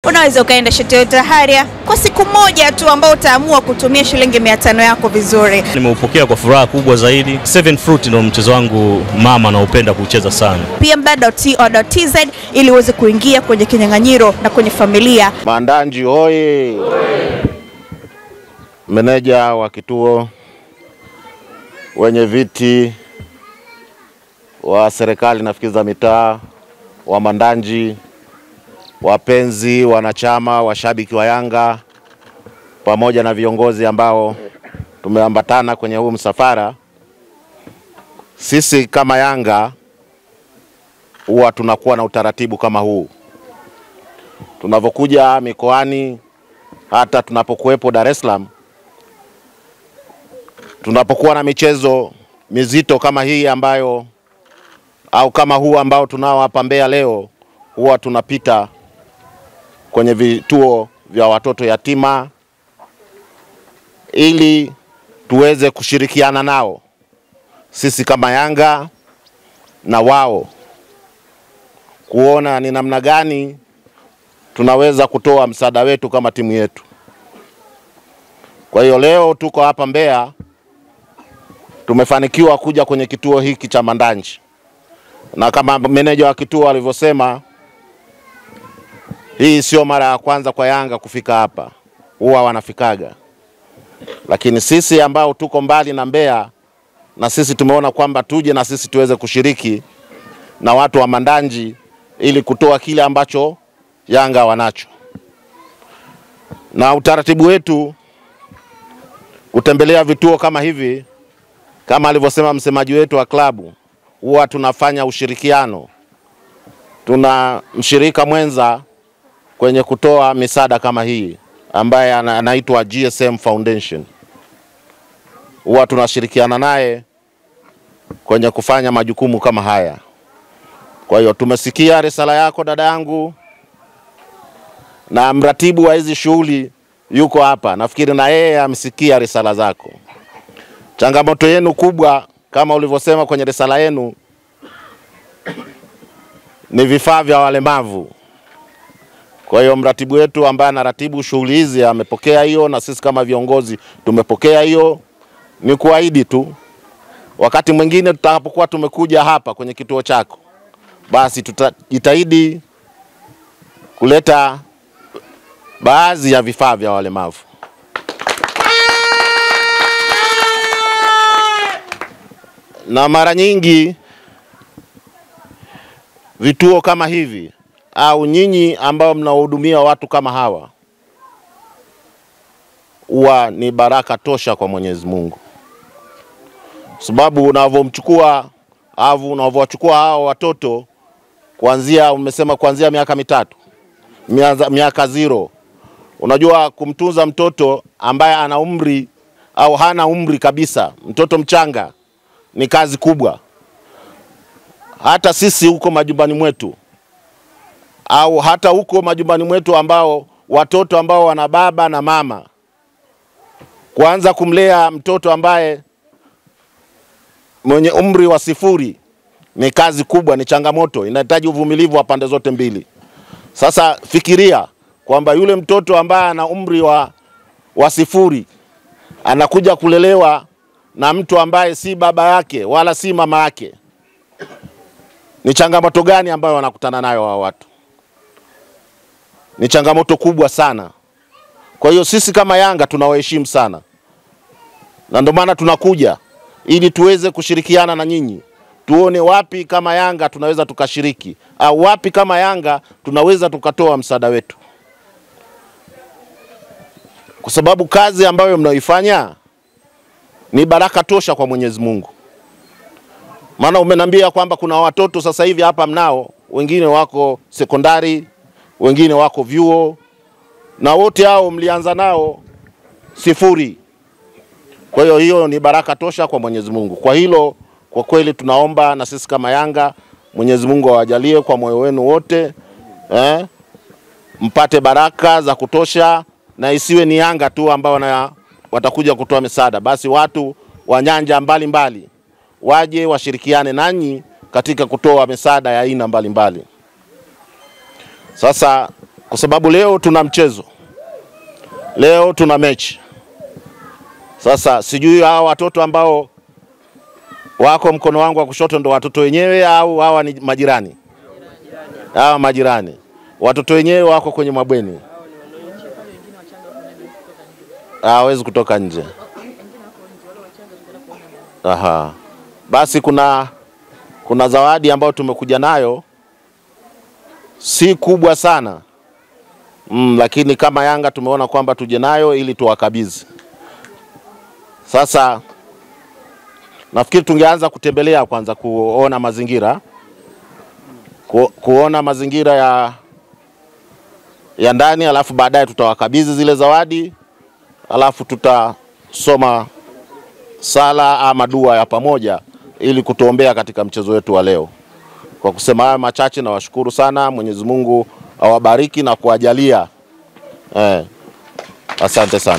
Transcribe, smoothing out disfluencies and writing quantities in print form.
Unaweza ukaenda Toyota Harrier kwa siku moja tu ambao utaamua kutumia shilingi 500 yako vizuri. Nimeupokea kwa furaha kubwa zaidi. Seven Fruit ndio mchezo wangu mama na upenda kucheza sana. pmb.co.tz ili uweze kuingia kwenye kinyang'anyiro na kwenye familia. Mandanji hoye! Meneja wa kituo, wenye viti wa serikali nafikiri za mitaa, wa Mandanji, wapenzi, wanachama, washabiki wa Yanga, pamoja na viongozi ambao tumeambatana kwenye huu msafara. Sisi kama Yanga huwa tunakuwa na utaratibu kama huu. Tunavokuja mikoani, hata tunapokuwepo Dar es Salaam, tunapokuwa na michezo mizito kama hii ambayo au kama huu ambao tunao hapa Mbeya leo, huwa tunapita kwenye vituo vya watoto yatima ili tuweze kushirikiana nao sisi kama Yanga na wao, kuona ni namna gani tunaweza kutoa msaada wetu kama timu yetu. Kwa hiyo leo tuko hapa Mbeya, tumefanikiwa kuja kwenye kituo hiki cha Mandanji, na kama meneja wa kituo alivyosema, hii sio mara ya kwanza kwa Yanga kufika hapa, huwa wanafikaga. Lakini sisi ambao tuko mbali na Mbeya, na sisi tumeona kwamba tuje na sisi tuweze kushiriki na watu wa Mandanji ili kutoa kile ambacho Yanga wanacho. Na utaratibu wetu kutembelea vituo kama hivi, kama alivyosema msemaji wetu wa klabu, huwa tunafanya ushirikiano. Tuna mshirika mwenza kwenye kutoa misaada kama hii ambaye anaitwa GSM Foundation. Huwa tunashirikiana naye kwenye kufanya majukumu kama haya. Kwa hiyo tumesikia risala yako dada yangu, na mratibu wa hizi shughuli yuko hapa. Nafikiri na yeye amesikia risala zako. Changamoto yenu kubwa kama ulivyosema kwenye risala yenu ni vifaa vya walemavu. Kwa hiyo mratibu wetu ambaye anaratibu shughuli hizi amepokea hiyo, na sisi kama viongozi tumepokea hiyo. Ni kuahidi tu, wakati mwingine tutakapokuwa tumekuja hapa kwenye kituo chako, basi tutajitahidi kuleta baadhi ya vifaa vya walemavu. Na mara nyingi vituo kama hivi au nyinyi ambao mnahudumia watu kama hawa, huwa ni baraka tosha kwa Mwenyezi Mungu. Sababu unavyochukua hao watoto kuanzia, umesema kuanzia miaka 3, miaka 0. Unajua kumtunza mtoto ambaye ana umri au hana umri kabisa, mtoto mchanga, ni kazi kubwa. Hata sisi huko majumbani mwetu, au hata huko majumbani mwetu ambao watoto ambao wana baba na mama, kuanza kumlea mtoto ambaye mwenye umri wa 0 ni kazi kubwa, ni changamoto, inahitaji uvumilivu wa pande zote mbili. Sasa fikiria kwamba yule mtoto ambaye ana umri wa 0 anakuja kulelewa na mtu ambaye si baba yake wala si mama yake. Ni changamoto gani ambayo wanakutana nayo hao watu? Ni changamoto kubwa sana. Kwa hiyo sisi kama Yanga tunawaheshimu sana, na ndio maana tunakuja ili tuweze kushirikiana na nyinyi, tuone wapi kama Yanga tunaweza tukashiriki, au wapi kama Yanga tunaweza tukatoa msaada wetu, kwa sababu kazi ambayo mnaifanya ni baraka tosha kwa Mwenyezi Mungu. Maana umeniambia kwamba kuna watoto sasa hivi hapa mnao, wengine wako sekondari, wengine wako vyuo, na wote hao mlianza nao 0. Kwa hiyo ni baraka tosha kwa Mwenyezi Mungu. Kwa hilo kwa kweli tunaomba na sisi kama Yanga, Mwenyezi Mungu awajalie kwa moyo wenu wote, mpate baraka za kutosha, na isiwe ni Yanga tu ambao watakuja kutoa misaada, basi watu wa nyanja mbalimbali waje washirikiane nanyi katika kutoa misaada ya aina mbalimbali. Sasa kwa sababu leo tuna mchezo, leo tuna mechi. Sasa sijui hawa watoto ambao wako mkono wangu wa kushoto ndo watoto wenyewe au hawa ni majirani? Hawa majirani. Watoto wenyewe wako kwenye mabweni. Hawezi kutoka nje. Aha. Basi kuna zawadi ambayo tumekuja nayo, si kubwa sana. Lakini kama Yanga tumeona kwamba tuje nayo ili tuwakabidhi. Sasa nafikiri tungeanza kutembelea kwanza, kuona mazingira, kuona mazingira ya ndani, alafu baadaye tutawakabidhi zile zawadi, alafu tutasoma sala ama dua ya pamoja ili kutuombea katika mchezo wetu wa leo. Kwa kusema haya machache, na washukuru sana. Mwenyezi Mungu awabariki na kuwajalia. Asante sana.